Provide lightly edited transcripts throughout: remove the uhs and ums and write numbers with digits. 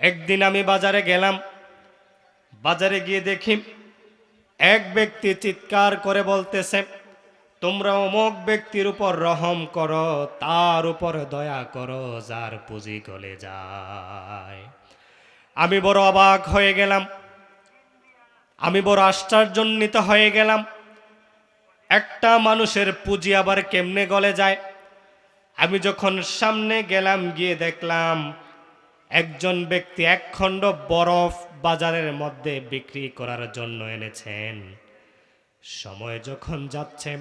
একদিন আমি বাজারে গেলাম, বাজারে গিয়ে দেখি এক ব্যক্তি চিৎকার করে বলতেছে, তোমরা অমুক ব্যক্তির উপর রহম করো, তার উপর দয়া করো, যার পুঁজি গলে যায়। আমি বড় অবাক হয়ে গেলাম, আমি বড় আশ্চর্যান্বিত হয়ে গেলাম। একটা মানুষের পুঁজি আবার কেমনে গলে যায়? আমি যখন সামনে গেলাম, গিয়ে দেখলাম একজন ব্যক্তি এক খণ্ড বরফ বাজারের মধ্যে বিক্রি করার জন্য এনেছেন। সময় যখন যাচ্ছে,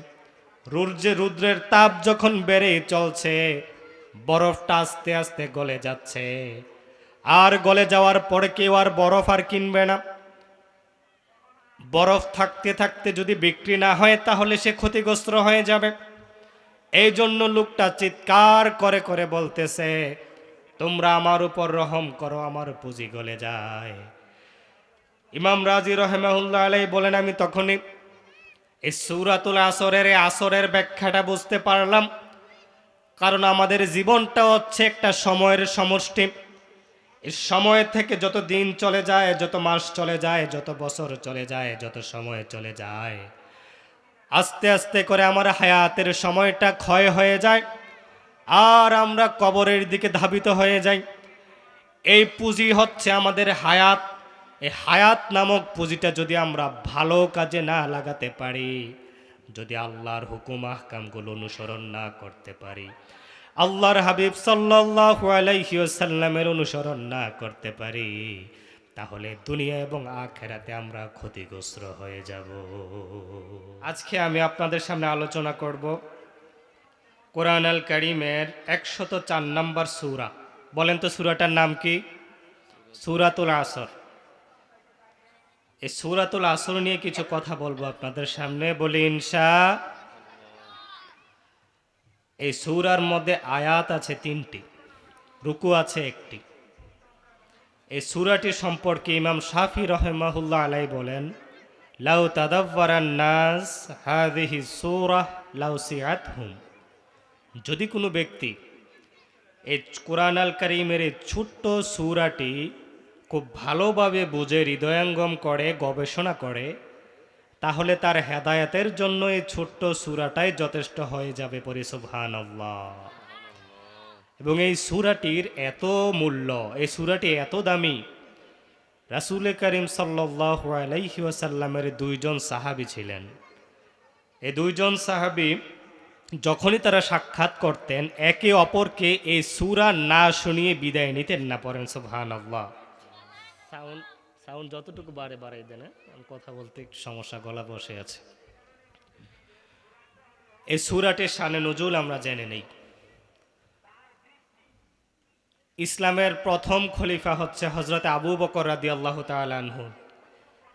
রুদ্রের তাপ যখন বেড়ে চলছে, বরফটা আস্তে আস্তে গলে যাচ্ছে। আর গলে যাওয়ার পরে কেউ আর বরফ আর কিনবে না। বরফ থাকতে থাকতে যদি বিক্রি না হয়, তাহলে সে ক্ষতিগ্রস্ত হয়ে যাবে। এই জন্য লোকটা চিৎকার করে করে বলতেছে, তোমরা আমার উপর রহম করো, আমার পুঁজি গলে যায়। ইমাম রাজি রহমাহুল্লাহ আলাইহি বলেন, আমি তখনই এই সূরাতুল আসরের ব্যাখ্যাটা বুঝতে পারলাম। কারণ আমাদের জীবনটা হচ্ছে একটা সময়ের সমষ্টি। এই সময় থেকে যত দিন চলে যায়, যত মাস চলে যায়, যত বছর চলে যায়, যত সময় চলে যায়, আস্তে আস্তে করে আমার হায়াতের সময়টা ক্ষয় হয়ে যায়, আর আমরা কবরের দিকে ধাবিত হয়ে যাই। এই পুঁজি হচ্ছে আমাদের হায়াত। এই হায়াত নামক পুঁজিটা যদি আমরা ভালো কাজে না লাগাতে পারি, যদি আল্লাহর হুকুম আহকামগুলো অনুসরণ না করতে পারি, আল্লাহর হাবিব সাল্লাল্লাহু আলাইহি ওয়াসাল্লামের অনুসরণ না করতে পারি, তাহলে দুনিয়া এবং আখিরাতে আমরা ক্ষতিগ্রস্ত হয়ে যাব। আজকে আমি আপনাদের সামনে আলোচনা করব কোরআন আল কারীমের 104 নম্বর সূরা। বলেন তো সূরাটার নাম কি? সূরাতুল আসর। এই সূরাতুল আসর নিয়ে কিছু কথা বলবো আপনাদের সামনে, বলি এই সূরার মধ্যে আয়াত আছে 3টি, রুকু আছে 1টি। এই সূরাটি সম্পর্কে ইমাম শাফি রাহিমাহুল্লাহ আলাইহি বলেন, লাউ তাদাব্বারান নাস হাযিহি সূরাহ লাউ সিআতহুম। যদি কোনো ব্যক্তি এই কোরআন আল কারীমের এই ছোট্ট সূরাটি খুব ভালোভাবে বুঝে, হৃদয়ঙ্গম করে, গবেষণা করে, তাহলে তার হেদায়েতের জন্য এই ছোট্ট সূরাটাই যথেষ্ট হয়ে যাবে। পড়ি সুবহানাল্লাহ। এবং এই সূরাটির এত মূল্য, এই সূরাটি এত দামি। রাসূল করিম সাল্লাল্লাহু আলাইহি ওয়াসাল্লামের 2জন সাহাবী ছিলেন। এই 2জন সাহাবী যখনই তারা সাক্ষাৎ করতেন, একে অপরকে এই সূরা না শুনিয়ে বিদায় নিতেন না। পড়েন সুবহানাল্লাহ। সাউন্ড যতটুকু বাড়াই দেন, আমি কথা বলতে একটু সমস্যা, গলা বসে আছে। এই সূরাটির শানে নুজুল আমরা জেনে নেই। ইসলামের প্রথম খলিফা হচ্ছে হযরত আবু বকর রাদিয়াল্লাহু তাআলা আনহু।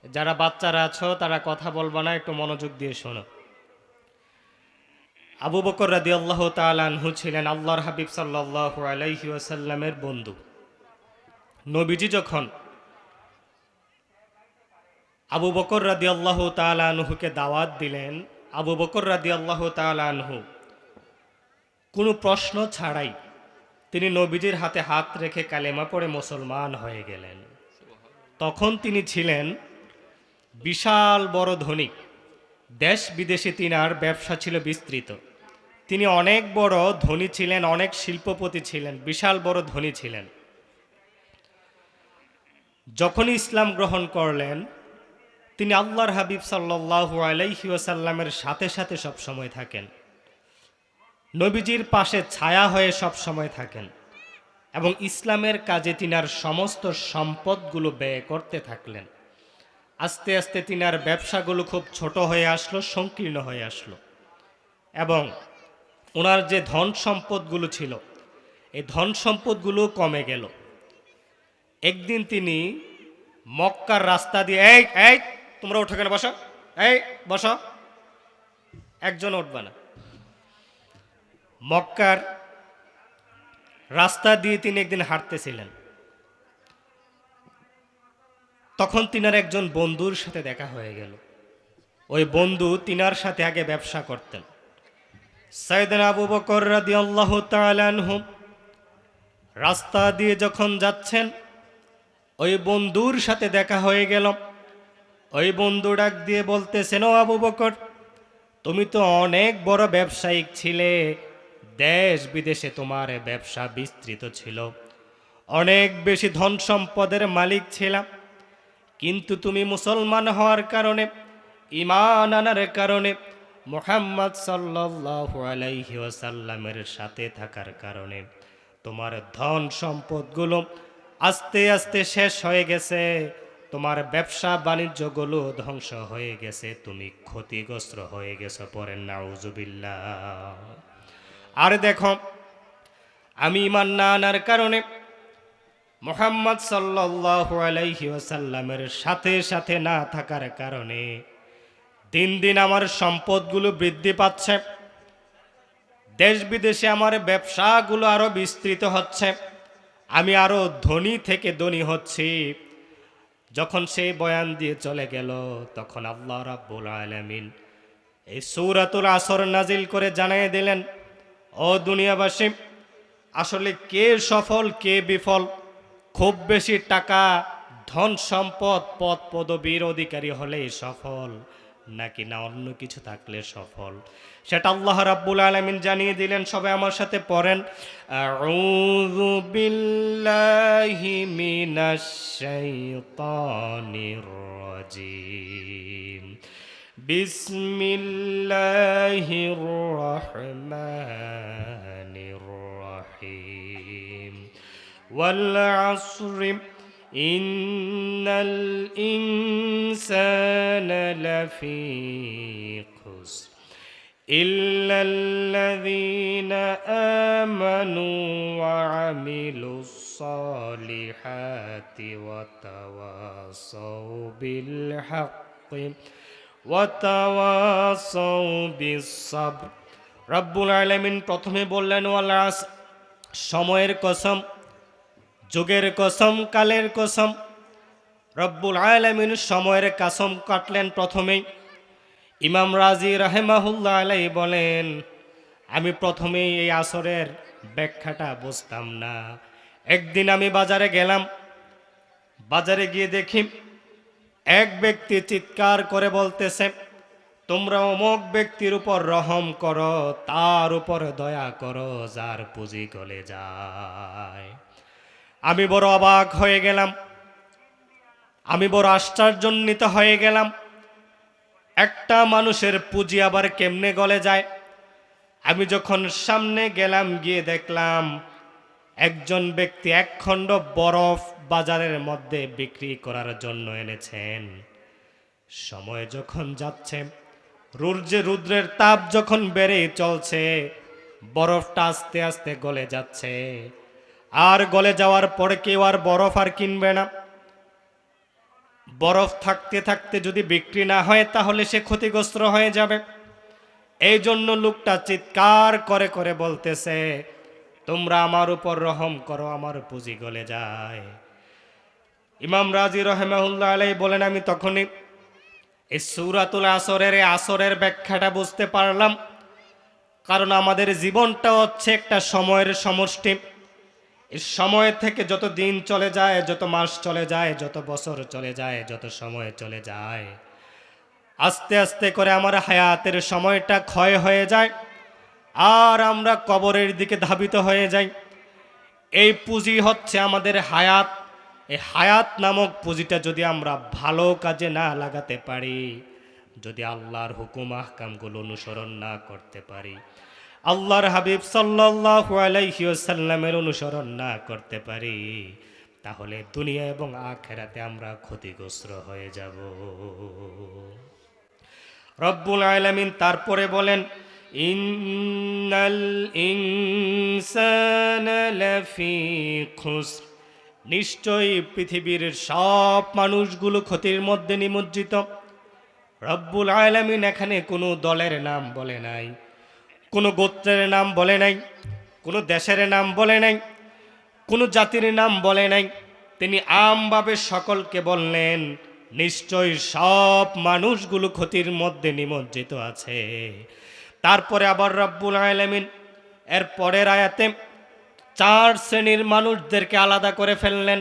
যারা বাচ্চারা আছো তারা কথা বলবা না, একটু মনোযোগ দিয়ে শোনো। আবু বকর রাদিয়াল্লাহু তাআলা আনহু ছিলেন আল্লাহর হাবিব সাল্লাল্লাহু আলাইহি ওয়াসাল্লামের বন্ধু। নবীজি যখন আবু বকর রাদিয়াল্লাহু তাআলা আনহুকে দাওয়াত দিলেন, আবু বকর রাদিয়াল্লাহু তাআলা আনহু কোনো প্রশ্ন ছাড়াই তিনি নবীজির হাতে হাত রেখে কালেমা পড়ে মুসলমান হয়ে গেলেন। তখন তিনি ছিলেন বিশাল বড় ধনী, দেশ বিদেশে তিনার ব্যবসা ছিল বিস্তৃত। তিনি অনেক বড় ধনী ছিলেন, অনেক শিল্পপতি ছিলেন, বিশাল বড় ধনী ছিলেন। যখনই ইসলাম গ্রহণ করলেন, তিনি আল্লাহর হাবিব সাল্লাল্লাহু আলাইহি ওয়াসাল্লামের সাথে সাথে সব সময় থাকেন, নবীজির পাশে ছায়া হয়ে সব সময় থাকেন, এবং ইসলামের কাজে তিনার সমস্ত সম্পদগুলো ব্যয় করতে থাকলেন। আস্তে আস্তে তিনার ব্যবসাগুলো খুব ছোট হয়ে আসলো, সংকীর্ণ হয়ে আসলো, এবং ওনার যে ধন সম্পদগুলো ছিল, এই ধন সম্পদগুলো কমে গেল। একদিন তিনি মক্কার রাস্তা দিয়ে, এই এই তোমরা উঠে কেন, বসো, এই বসো, একজন উঠবে না। মক্কার রাস্তা দিয়ে তিনি একদিন হাঁটতেছিলেন। তখন তিনার একজন বন্ধুর সাথে দেখা হয়ে গেল। ওই বন্ধু তিনার সাথে আগে ব্যবসা করতেন। সাইয়েদনা আবু বকর রাদিয়াল্লাহু তাআলা আনহু রাস্তা দিয়ে যখন যাচ্ছেন, ওই বন্ধুর সাথে দেখা হয়ে গেল। ওই বন্ধু ডাক দিয়ে বলতেছেন, ও আবু বকর, তুমি তো অনেক বড় ব্যবসায়িক ছিলে, দেশ বিদেশে তোমার ব্যবসা বিস্তৃত ছিল, অনেক বেশি ধন সম্পদের মালিক ছিলাম, কিন্তু তুমি মুসলমান হওয়ার কারণে, ঈমান আনার কারণে, মুহাম্মদ সাল্লাল্লাহু আলাইহি ওয়াসাল্লামের সাথে থাকার কারণে তোমার ধন সম্পদগুলো আস্তে আস্তে শেষ হয়ে গেছে, তোমার ব্যবসা বাণিজ্যগুলো ধ্বংস হয়ে গেছে, তুমি ক্ষতিগ্রস্ত হয়ে গেছো। পড়েন নাউজুবিল্লাহ। আর দেখো, আমি ঈমান না আনার কারণে, মুহাম্মদ সাল্লাল্লাহু আলাইহি ওয়াসাল্লামের সাথে সাথে না থাকার কারণে দিন দিন আমার সম্পদগুলো বৃদ্ধি পাচ্ছে, দেশ বিদেশে আমার ব্যবসাগুলো আরো বিস্তৃত হচ্ছে, আমি আরো ধনী থেকে ধনী হচ্ছি। যখন সেই বয়ান দিয়ে চলে গেল, তখন আল্লাহ রাব্বুল আলামিন এই সূরাতুল আসর নাজিল করে জানিয়ে দিলেন, ও দুনিয়াবাসী, আসলে কে সফল কে বিফল, খুব বেশি টাকা, ধন সম্পদ, পদ পদবীর অধিকারী হলেই সফল, নাকি না অন্য কিছু থাকলে সফল, সেটা আল্লাহ রাব্বুল আলামিন জানিয়ে দিলেন। সবাই আমার সাথে পড়েন, আউযু বিল্লাহি মিনাশ শাইতানির রাজিম, বিসমিল্লাহির রহমানির রহিম, ওয়াল আসরি ইন্নাল ইনসানা লাফি খুসর ইল্লাল্লাযীনা আমানু ওয়া আমিলুস সালিহাতি ওয়া তাওয়াসাউ বিল হাক্কি ওয়া তাওয়াসাউ বিস সাবর। রব্বুল আলামিন প্রথমে বললেন, ওয়াল আসর, সময়ের কসম, যুগের কসম, কালের কসম। রব্বুল আলামিন সময়ের কসম কাটলেন প্রথমেই। ইমাম রাজি রাহিমাহুল্লাহ আলাইহি বলেন, আমি প্রথমেই এই আসরের ব্যাখ্যাটা বুঝতাম না। একদিন আমি বাজারে গেলাম, বাজারে গিয়ে দেখি এক ব্যক্তি চিৎকার করে বলতেছে, তোমরা অমুক ব্যক্তির উপর রহম করো, তার উপর দয়া করো, যার পুঁজি গলে যায়। আমি বড় অবাক হয়ে গেলাম, আমি বড় আশ্চর্যান্বিত হয়ে গেলাম। একটা মানুষের পুঁজি আবার কেমনে গলে যায়? আমি যখন সামনে গেলাম, গিয়ে দেখলাম একজন ব্যক্তি এক খণ্ড বরফ বাজারের মধ্যে বিক্রি করার জন্য এনেছেন। সময় যখন যাচ্ছে, রুদ্রের তাপ যখন বেড়ে চলছে, বরফটা আস্তে আস্তে গলে যাচ্ছে। আর গলে যাওয়ার পরে কেউ আর বরফ আর কিনবে না। বরফ থাকতে থাকতে যদি বিক্রি না হয়, তাহলে সে ক্ষতিগ্রস্ত হয়ে যাবে। এই জন্য লোকটা চিৎকার করে করে বলতেছে, তোমরা আমার উপর রহম করো, আমার পুঁজি গলে যায়। ইমাম রাজি রাহিমাহুল্লাহ আলাইহি বলেন, আমি তখনই এই সূরাতুল আসরের ব্যাখ্যাটা বুঝতে পারলাম। কারণ আমাদের জীবনটা হচ্ছে একটা সময়ের সমষ্টি। এই সময় থেকে যত দিন চলে যায়, যত মাস চলে যায়, যত বছর চলে যায়, যত সময় চলে যায়, আস্তে আস্তে করে আমার হায়াতের সময়টা ক্ষয় হয়ে যায়, আর আমরা কবরের দিকে ধাবিত হয়ে যাই। এই পুঁজি হচ্ছে আমাদের হায়াত। এই হায়াত নামক পুঁজিটা যদি আমরা ভালো কাজে না লাগাতে পারি, যদি আল্লাহর হুকুম আহকামগুলো অনুসরণ না করতে পারি, আল্লাহর হাবিব সাল্লাল্লাহু আলাইহি ওয়াসাল্লামের অনুসরণ না করতে পারি, তাহলে দুনিয়া এবং আখিরাতে আমরা ক্ষতিগ্রস্ত হয়ে যাব। রব্বুল আলামিন তারপরে বলেন, ইন্নাল ইনসানা লাফি খুসর, নিশ্চয়ই পৃথিবীর সব মানুষগুলো ক্ষতির মধ্যে নিমজ্জিত। রব্বুল আলামিন এখানে কোনো দলের নাম বলে নাই, কোনো গোত্রের নাম বলে নাই, কোনো দেশের নাম বলে নাই, কোনো জাতির নাম বলে নাই। তিনি আমভাবে সকলকে বললেন, নিশ্চয়ই সব মানুষগুলো ক্ষতির মধ্যে নিমজ্জিত আছে। তারপরে আবার রব্বুল আলামিন এর পরের আয়াতে 4 শ্রেণীর মানুষদেরকে আলাদা করে ফেললেন।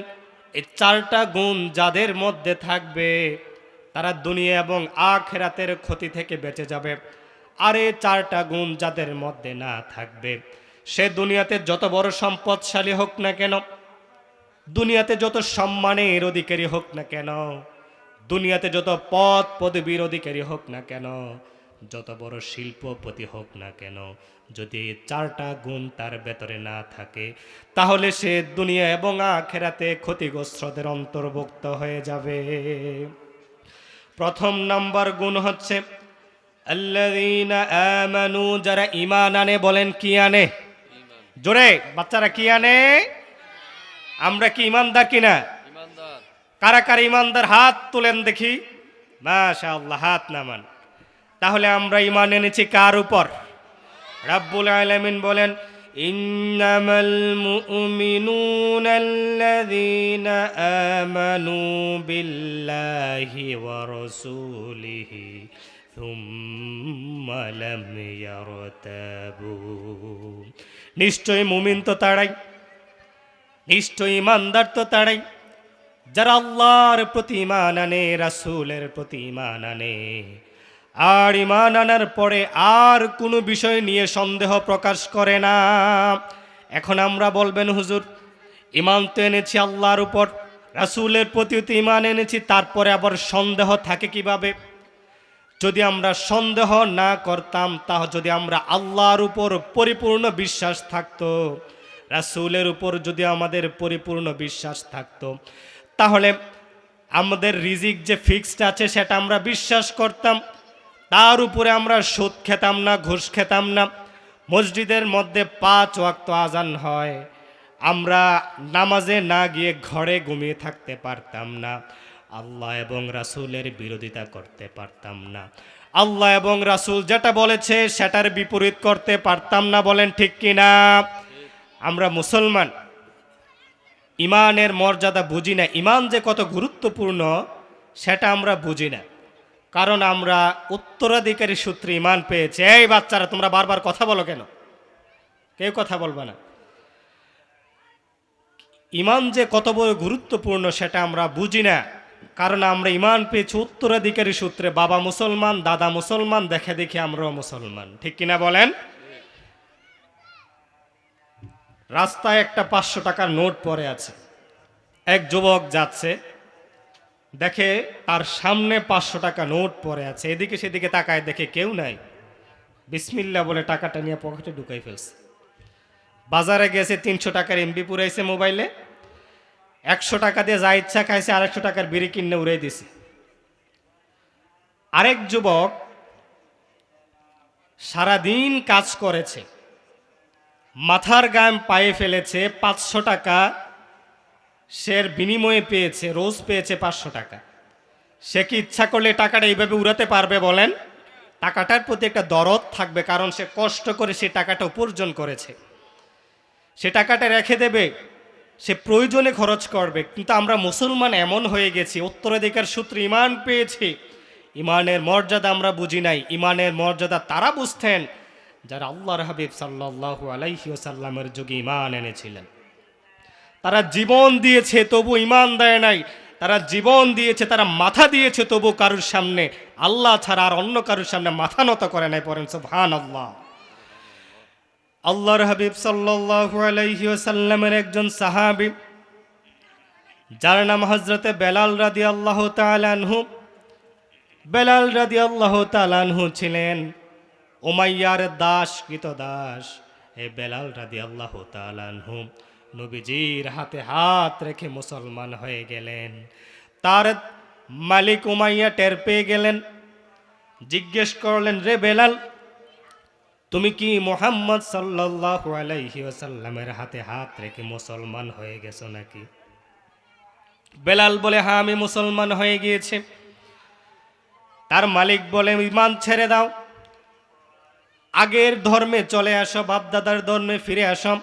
এই চারটা গুণ যাদের মধ্যে থাকবে তারা দুনিয়া এবং আখিরাতের ক্ষতি থেকে বেঁচে যাবে। আর এই চারটা গুণ যাদের মধ্যে না থাকবে, সে দুনিয়াতে যত বড় সম্পদশালী হোক না কেন, দুনিয়াতে যত সম্মানের অধিকারী হোক না কেন, দুনিয়াতে যত পদ পদবীর অধিকারী হোক না কেন, যত বড় শিল্পপতি হোক না কেন, যদি এই চারটা গুণ তার ভেতরে না থাকে, তাহলে সে দুনিয়া এবং আখিরাতে ক্ষতিগ্রস্তদের অন্তর্ভুক্ত হয়ে যাবে। প্রথম নাম্বার গুণ হচ্ছে আল্লাযীনা আমানু, যারা ঈমান আনে। বলেন কি আনে? জোরে বাচ্চারা কি আনে? আমরা কি ঈমানদার কিনা? কারা কারা ঈমানদার হাত তুলেন দেখি। মাশাআল্লাহ, হাত নামান। তাহলে আমরা ঈমান এনেছি কার উপর? রাব্বুল আলামিন বলেন, ইন্নামাল মুমিনুনা আল্লাযীনা আমানু বিল্লাহি ওয়া রাসূলিহি সুম্মা লাম ইয়ারতাবু। নিশ্চয়ই মুমিন তো তারাই, নিশ্চয়ই ঈমানদার তো তারাই যারা আল্লাহর প্রতি ঈমান আনে, রাসূলের প্রতি ঈমান আনে, আর ঈমান আনার পরে আর কোনো বিষয় নিয়ে সন্দেহ প্রকাশ করে না। এখন আমরা বলবেন, হুজুর ঈমান তো এনেছি আল্লাহর উপর, রাসূলের প্রতি তো ঈমান এনেছি, তারপরে আবার সন্দেহ থাকে কিভাবে? যদি আমরা সন্দেহ না করতাম, তাহলে যদি আমরা আল্লাহর উপর পরিপূর্ণ বিশ্বাস থাকতো, রাসূলের উপর যদি আমাদের পরিপূর্ণ বিশ্বাস থাকতো, তাহলে আমাদের রিজিক যে ফিক্সড আছে সেটা আমরা বিশ্বাস করতাম, তার উপরে আমরা সুদ খেতাম না, ঘুষ খেতাম না। মসজিদের মধ্যে 5 ওয়াক্ত আজান হয়, আমরা নামাজে না গিয়ে ঘরে ঘুমিয়ে থাকতে পারতাম না, আল্লাহ এবং রাসূলের বিরোধিতা করতে পারতাম না, আল্লাহ এবং রাসূল যেটা বলেছে সেটার বিপরীত করতে পারতাম না। বলেন ঠিক কিনা? আমরা মুসলমান, ঈমানের মর্যাদা বুঝি না, ঈমান যে কত গুরুত্বপূর্ণ সেটা আমরা বুঝি না, কারণ আমরা উত্তরাধিকারী সূত্রে ঈমান পেয়েছি। এই বাচ্চারা, তোমরা বারবার কথা বলো কেন? কেউ কথা বলবে না। ঈমান যে কত বড় গুরুত্বপূর্ণ সেটা আমরা বুঝি না, কারণ আমরা ঈমান পেয়েছি উত্তরাধিকারী সূত্রে। বাবা মুসলমান, দাদা মুসলমান, দেখে দেখে আমরাও মুসলমান। ঠিক কিনা বলেন? রাস্তায় একটা 500 টাকার নোট পড়ে আছে, এক যুবক যাচ্ছে, দেখে তার সামনে 500 টাকা নোট পড়ে আছে, এদিকে সেদিকে তাকায়, দেখে কেউ নাই, বিসমিল্লাহ বলে টাকাটা নিয়ে পকেটে ঢুকাই ফেলছে। বাজারে গেছে, 300 টাকার এমবি পুরাইছে মোবাইলে, 100 টাকা দিয়ে যা ইচ্ছা খাইছে, 150 টাকার বিড়ি কিনে উড়াই দিছে। আরেক যুবক সারাদিন কাজ করেছে, মাথার গাম পায়ে ফেলেছে, 500 টাকা সে বিনিময়ে পেয়েছে, রোজ পেয়েছে 500 টাকা। সে কি ইচ্ছা করলে টাকাটা এইভাবে উড়াতে পারবে? বলেন। টাকাটার প্রতি একটা দরদ থাকবে, কারণ সে কষ্ট করে সে টাকাটা উপার্জন করেছে, সে টাকাটা রেখে দেবে, সে প্রয়োজনে খরচ করবে। কিন্তু আমরা মুসলমান এমন হয়ে গেছি, উত্তরাধিকার সূত্রে ঈমান পেয়েছি, ঈমানের মর্যাদা আমরা বুঝি নাই। ঈমানের মর্যাদা তারা বুঝতেন যারা আল্লাহর হাবিব সাল্লাল্লাহু আলাইহি ওয়াসাল্লামের যুগে ঈমান এনেছিলেন। তারা জীবন দিয়েছে তবু ঈমান দেয় নাই, তারা জীবন দিয়েছে, তারা মাথা দিয়েছে, তবু কারুর সামনে আল্লাহ ছাড়া আর অন্য কারুর সামনে মাথা নত করে নাই। পড়েন সুবহানাল্লাহ। আল্লাহর হাবিব সাল্লাল্লাহু আলাইহি ওয়াসাল্লামের একজন সাহাবী, যার নাম হযরতে বেলাল রাদিয়াল্লাহু তাআলা আনহু। বেলাল রাদিয়াল্লাহু তাআলা আনহু ছিলেন উমাইয়ার দাস, কৃতদাস। এই বেলাল রাদিয়াল্লাহু তাআলা আনহু নবীজির হাতে হাত রেখে মুসলমান হয়ে গেলেন। তার মালিক উমাইয়া টের পেয়ে গেলেন, জিজ্ঞেস করলেন, রে বেলাল, তুমি কি মুহাম্মদ সাল্লাল্লাহু আলাইহি ওয়াসাল্লামের হাতে হাত রেখে মুসলমান হয়ে গেছো নাকি? বেলাল বলে, হ্যাঁ, আমি মুসলমান হয়ে গিয়েছি। তার মালিক বলে, ঈমান ছেড়ে দাও, আগের ধর্মে চলে আসো, বাপদাদার ধর্মে ফিরে আসো,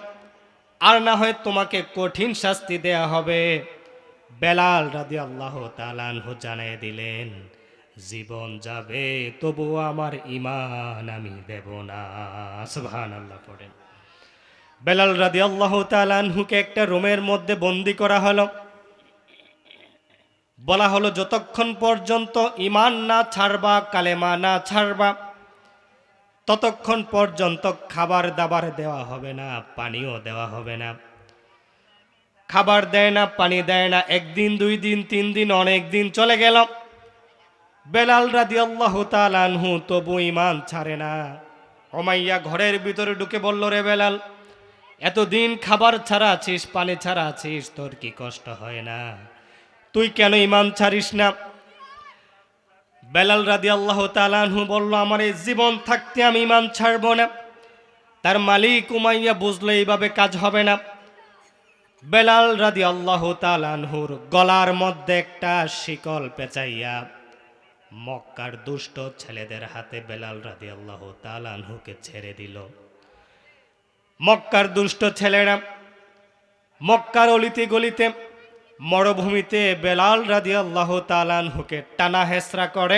আর না হয় তোমাকে কঠিন শাস্তি দেয়া হবে। বেলাল রাদিয়াল্লাহু তাআলা আনহু জানিয়ে দিলেন, জীবন যাবে তবুও আমার ঈমান আমি দেব না। সুবহানাল্লাহ পড়েন। বেলাল রাদিয়াল্লাহু তাআলা আনহুকে একটা রুমের মধ্যে বন্দি করা হলো। বলা হলো যতক্ষণ পর্যন্ত ঈমান না ছাড়বা, কালেমা না ছাড়বা, ততক্ষণ পর্যন্ত খাবার দাবার দেওয়া হবে না, পানিও দেওয়া হবে না। খাবার দেয় না, পানি দেয় না, একদিন, 2 দিন, 3 দিন, অনেক দিন চলে গেল। বেলাল রাদিয়াল্লাহু তাআলা আনহু তবু ঈমান ছাড়ে না। উমাইয়া ঘরের ভিতরে ঢুকে বলল, রে বেলাল, এতদিন খাবার ছাড়া আছিস, পানি ছাড়া আছিস, তোর কি কষ্ট হয় না? তুই কেন ঈমান ছাড়িস না? বেলাল রাদিয়াল্লাহু তাআলা আনহু বলল, আমার এই জীবন থাকতে আমি ঈমান ছাড়ব না। তার মালিক উমাইয়া বুঝলো এইভাবে কাজ হবে না। বেলাল রাদিয়াল্লাহু তাআলা আনহুর গলার মধ্যে একটা শিকল পেঁচাইয়া মক্কার দুষ্ট ছেলেদের হাতে বেলাল রাদিয়াল্লাহু তাআলা আনহুকে ছেড়ে দিল। মক্কার দুষ্ট ছেলেরা মক্কার অলিতে গলিতে, মরুভূমিতে বেলাল রাদিয়াল্লাহু তাআলা আনহুকে টানা হেসরা করে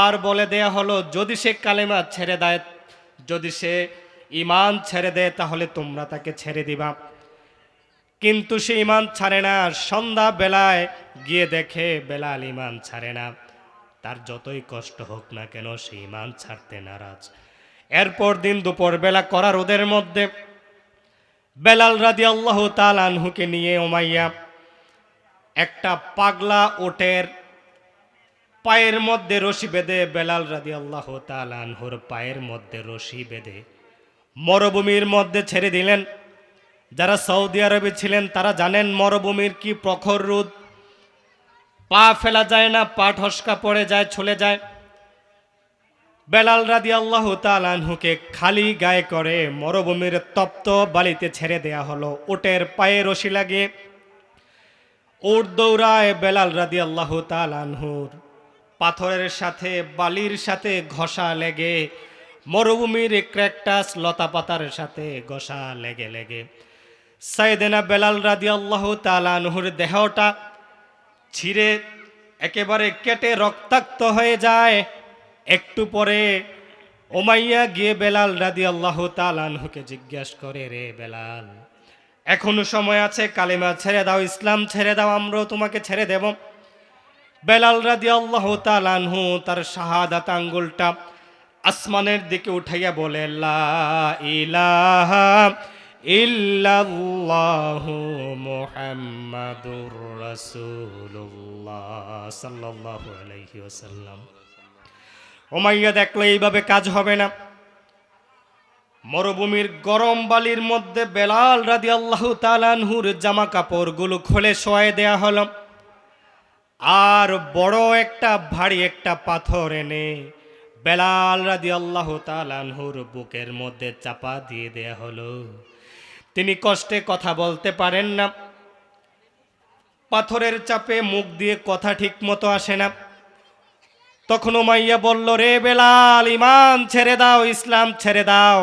আর বলে দেয়া হলো, যদি সে কালেমা ছেড়ে দেয়, যদি সে ঈমান ছেড়ে দেয়, তাহলে তোমরা তাকে ছেড়ে দিবা। কিন্তু সে ঈমান ছাড়ে না। সন্ধ্যা বেলায় গিয়ে দেখে বেলাল ঈমান ছাড়ে না। তার যতই কষ্ট হোক না কেন, সে ঈমান ছাড়তে নারাজ। এরপর দিন দুপুর বেলা করা রোদের মধ্যে বেলাল রাদিয়াল্লাহু তাআলা আনহুকে নিয়ে উমাইয়া একটা পাগলা ওটের পায়ের মধ্যে রশি বেঁধে, বেলাল রাদিয়াল্লাহু তাআলা আনহুর পায়ের মধ্যে রশি বেঁধে মরুভূমির মধ্যে ছেড়ে দিলেন। যারা সৌদি আরবে ছিলেন তারা জানেন মরুভূমির কি প্রখর রোদ, পা ফেলা যায় না, পা ঠসকা পড়ে যায়, চলে যায়। বেলাল রাদিয়াল্লাহু তাআলা আনহুকে খালি গায়ে করে মরুভূমির তপ্ত বালিতে ছেড়ে দেয়া হলো, উটের পায়ে রশি লাগিয়ে। উট দৌড়ায়, বেলাল রাদিয়াল্লাহু তাআলা আনহুর পাথরের সাথে, বালির সাথে ঘষা লেগে, মরুভূমির ক্র্যাকটাস লতা পাতার সাথে ঘষা লেগে লেগে সাইয়েদেনা বেলাল রাদিয়াল্লাহু তাআলা আনহুর দেহটা ছিঁড়ে একেবারে কেটে রক্তাক্ত হয়ে যায়। একটু পরে উমাইয়া গিয়ে বেলাল রাদিয়াল্লাহু তাআলা আনহুকে জিজ্ঞাসা করে, রে বেলাল, এখনো সময় আছে, কালেমা ছেড়ে দাও, ইসলাম ছেড়ে দাও, আমরাও তোমাকে ছেড়ে দেব। বেলাল রাদিয়াল্লাহু তাআলা আনহু তার শাহাদাত আঙ্গুলটা আসমানের দিকে উঠাইয়া বলে, লা ইলাহা ইল্লাল্লাহু মুহাম্মাদুর রাসূলুল্লাহ সাল্লাল্লাহু আলাইহি ওয়াসাল্লাম। উমাইয়া দেখলো এইভাবে কাজ হবে না। মরুভূমির গরম বালির মধ্যে বেলাল রাদিয়াল্লাহু তাআলা আনহুর জামা কাপড়গুলো খুলে শোয়ায় দেয়া হলো, আর বড় একটা ভারী একটা পাথর এনে বেলাল রাদিয়াল্লাহু তাআলা আনহুর বুকের মধ্যে চাপা দিয়ে দেয়া হলো। তিনি কষ্টে কথা বলতে পারেন না, পাথরের চাপে মুখ দিয়ে কথা ঠিক মতো আসে না। তখন উমাইয়া বলল, রে বেলাল, ঈমান ছেড়ে দাও, ইসলাম ছেড়ে দাও,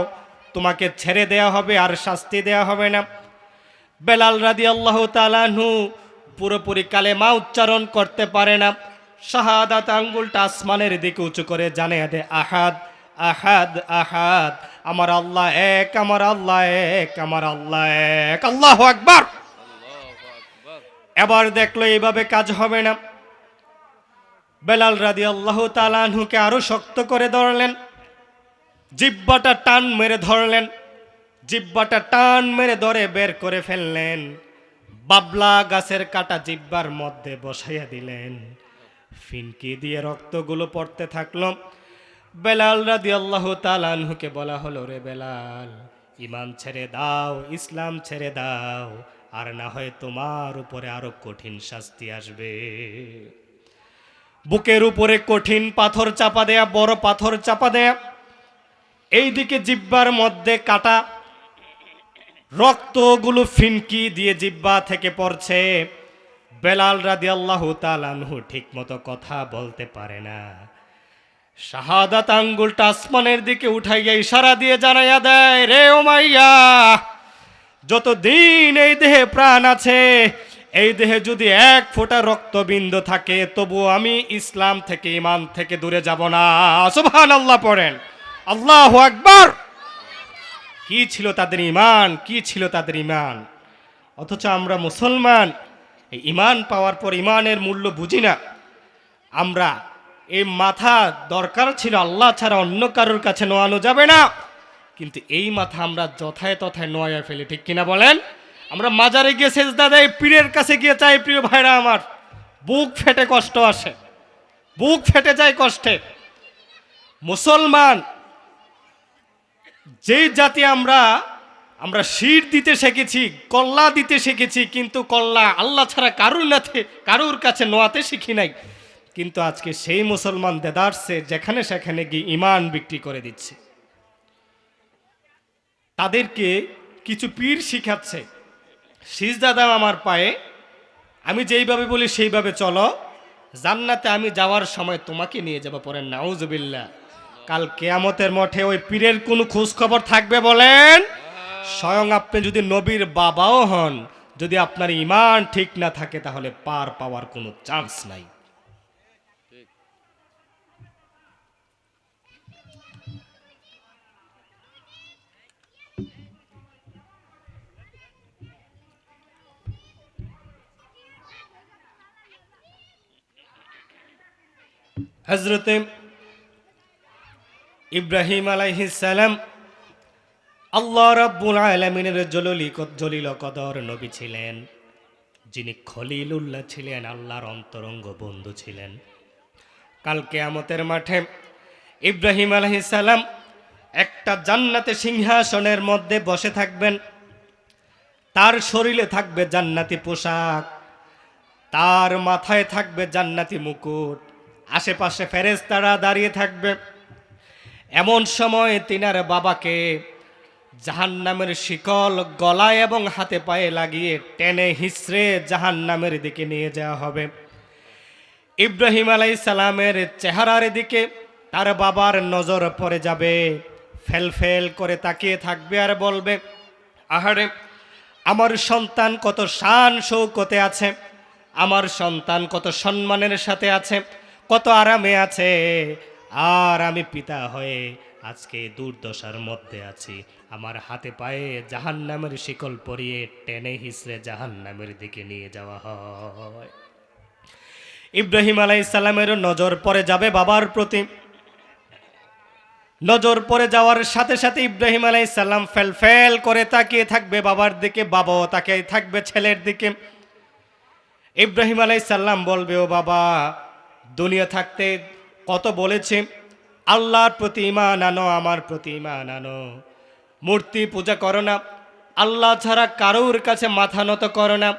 তোমাকে ছেড়ে দেয়া হবে, আর শাস্তি দেয়া হবে না। বেলাল রাদিয়াল্লাহু তাআলা আনহু পুরোপুরি কালেমা উচ্চারণ করতে পারে না। শাহাদাত আঙ্গুলটা আসমানের দিকে উঁচু করে জানিয়ে দেয়, আহাদ আহাদ আহাদ, আমার আল্লাহ এক, আমার আল্লাহ এক, আমার আল্লাহ এক, আল্লাহু আকবার। এবার দেখলো এইভাবে কাজ হবে না। বেলাল রাদিয়াল্লাহু তাআলা আনহুকে আরো শক্ত করে ধরলেন, জিহ্বাটা টান মেরে ধরলেন, জিহ্বাটা টান মেরে ধরে বের করে ফেললেন। বাবলা গাছের কাটা জিহ্বার মধ্যে বসাইয়া দিলেন, ফিনকি দিয়ে রক্তগুলো পড়তে থাকলো। বেলাল রাদিয়াল্লাহু তাআলা আনহুকে বলা হলো, রে বেলাল, ঈমান ছেড়ে দাও, ইসলাম ছেড়ে দাও, আর না হয় তোমার উপরে আরো কঠিন শাস্তি আসবে। বুকের উপরে কঠিন পাথর চাপা দেয়া, বড় পাথর চাপা দেয়া, এইদিকে জিহ্বার মধ্যে কাটা, রক্তগুলো ফিনকি দিয়ে জিহ্বা থেকে পড়ছে। বেলাল রাদিয়াল্লাহু তাআলা আনহু ঠিক মতো কথা বলতে পারে না। শাহাদাত আঙ্গুলটা আসমানের দিকে উঠাইয়া ইশারা দিয়ে জানাইয়া দেয়, রে উমাইয়া, যতদিন এই দেহে প্রাণ আছে, এই দেহে যদি এক ফোঁটা রক্তবিন্দু থাকে, তবু আমি ইসলাম থেকে, ঈমান থেকে দূরে যাব না। সুবহানাল্লাহ পড়েন, আল্লাহু আকবার। কি ছিল তাদের ঈমান, কি ছিল তাদের ঈমান! অথচ আমরা মুসলমান, এই ঈমান পাওয়ার পর ঈমানের মূল্য বুঝি না আমরা। এই মাথা দরকার ছিল আল্লাহ ছাড়া অন্য কারোর কাছে নোয়ানো যাবে না, কিন্তু এই মাথা আমরা যথায় তথায় নোয়া ফেলি, ঠিক কিনা বলেন? আমরা মাজারে গিয়ে সেজদা দেই, পীরের কাছে গিয়ে চাই, প্রিয় ভাইরা আমার, বুক ফেটে কষ্ট আসে, বুক ফেটে যায় কষ্টে। মুসলমান যেই জাতি আমরা শির দিতে শিখেছি, কল্লা দিতে শিখেছি, কিন্তু কল্লা আল্লাহ ছাড়া কারুর কাছে নোয়াতে শিখি নাই। কিন্তু আজকে সেই মুসলমান দেদারসে যেখানে সেখানে গিয়ে ঈমান বিক্রি করে দিচ্ছে। তাদেরকে কিছু পীর শিখাচ্ছে, সিজদা দাও আমার পায়ে, আমি যেইভাবে বলি সেইভাবে চলো, জান্নাতে আমি যাওয়ার সময় তোমাকে নিয়ে যাব। পরে নাউজুবিল্লাহ, কাল কিয়ামতের মাঠে ওই পীরের কোনো খোঁজ খবর থাকবে বলেন? স্বয়ং আপনি যদি নবীর বাবাও হন, যদি আপনার ঈমান ঠিক না থাকে তাহলে পার পাওয়ার কোনো চান্স নাই। হযরতে ইব্রাহিম আলাইহিস সালাম আল্লাহ রাব্বুল আলামিনের জলিল কদর নবী ছিলেন, যিনি খলিলুল্লাহ ছিলেন, আল্লাহর অন্তরঙ্গ বন্ধু ছিলেন। কাল কিয়ামতের মাঠে ইব্রাহিম আলাইহিস সালাম একটা জান্নাতে সিংহাসনের মধ্যে বসে থাকবেন, তার শরীরে থাকবে জান্নাতি পোশাক, তার মাথায় থাকবে জান্নাতি মুকুট, আশেপাশে ফেরেশতারা দাঁড়িয়ে থাকবে। এমন সময় তিনার বাবাকে জাহান্নামের শিকল গলায় এবং হাতে পায়ে লাগিয়ে টেনে হিসড়ে জাহান্নামের দিকে নিয়ে যাওয়া হবে। ইব্রাহিম আলাইহিস সালামের চেহারার দিকে তার বাবার নজর পড়ে যাবে, ফেল ফেল করে তাকিয়ে থাকবে আর বলবে, আহারে, আমার সন্তান কত শান শৌকতে আছে, আমার সন্তান কত সম্মানের সাথে আছে, কত আরামে আছে, আর আমি পিতা হয়ে আজকে দুর্দশার মধ্যে আছি। আমার হাতে পায়ে জাহান্নামের শিকল পরিয়ে টেনে হিসড়ে জাহান্নামের দিকে নিয়ে যাওয়া হয়। ইব্রাহিম আলাইহিস সালামের নজর পড়ে যাবে বাবার প্রতি। নজর পড়ে যাওয়ার সাথে সাথে ইব্রাহিম আলাইহিস সালাম ফেল ফেল করে তাকিয়ে থাকবে বাবার দিকে, বাবাও তাকিয়ে থাকবে ছেলের দিকে। ইব্রাহিম আলাইহিস সালাম বলবে, ও বাবা, দুনিয়া থাকতে কত বলেছে আল্লাহর প্রতি ঈমান আনো, আমার প্রতি ঈমান আনো, মূর্তি পূজা করো না, আল্লাহ ছাড়া কারোর কাছে মাথা নত করো না,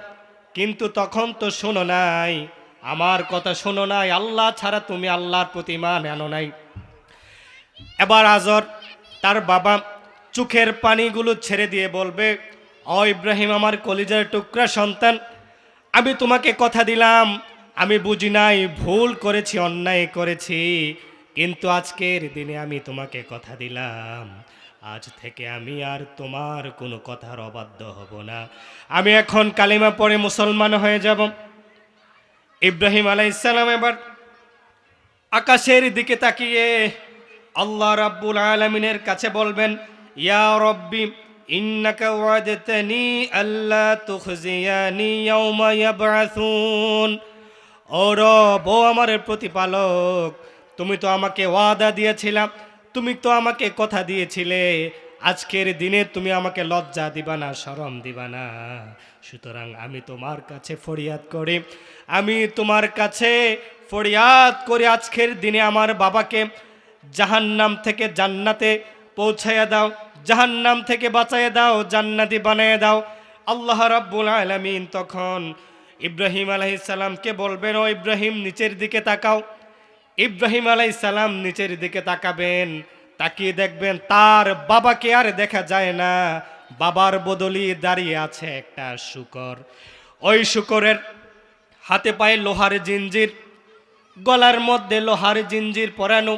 কিন্তু তখন তো শোনো নাই, আমার কথা শোনো নাই, আল্লাহ ছাড়া তুমি আল্লাহর প্রতি ঈমান আনো নাই। এবার আজর তার বাবা চোখের পানিগুলো ছেড়ে দিয়ে বলবে, ও ইব্রাহিম, আমার কলিজার টুকরা সন্তান, আমি তোমাকে কথা দিলাম, আমি বুঝি নাই, ভুল করেছি, অন্যায় করেছি, কিন্তু আজকের দিনে আমি তোমাকে কথা দিলাম, আজ থেকে আমি আর তোমার কোনো কথার অবাধ্য হব না, আমি এখন কালিমা পড়ে মুসলমান হয়ে যাব। ইব্রাহিম আলাইহিস সালাম এবার আকাশের দিকে তাকিয়ে আল্লাহ রাব্বুল আলামিনের কাছে বলবেন, ইয়া রব্বি ইন্নাকা ওয়াদাতানি আল্লা তুখজিয়ানি ইয়াওমা ইয়াবআসুন। ও রব, ও আমার প্রতিপালক, তুমি তো আমাকে ওয়াদা দিয়েছিলাম, তুমি তো আমাকে কথা দিয়েছিলে, আজকের দিনে তুমি আমাকে লজ্জা দিবা না, শরম দিবা না। সুতরাং আমি তোমার কাছে ফরিয়াদ করি, আমি তোমার কাছে ফরিয়াদ করি, আজকের দিনে আমার বাবাকে জাহান্নাম থেকে জান্নাতে পৌঁছাইয়া দাও, জাহান্নাম থেকে বাঁচাইয়া দাও, জান্নাতি বানাইয়া দাও। আল্লাহ রাব্বুল আলামিন তখন ইব্রাহিম আলাইহিস সালামকে বলবেন, ও ইব্রাহিম, নিচের দিকে তাকাও। ইব্রাহিম আলাইহিস সালাম নিচের দিকে তাকাবেন, তাকিয়ে দেখবেন তার বাবাকে আর দেখা যায় না, বাবার বদলি দাঁড়িয়ে আছে একটা শূকর। ওই শূকরের হাতে পায়ে লোহার জিঞ্জির, গলার মধ্যে লোহার জিঞ্জির পরানো।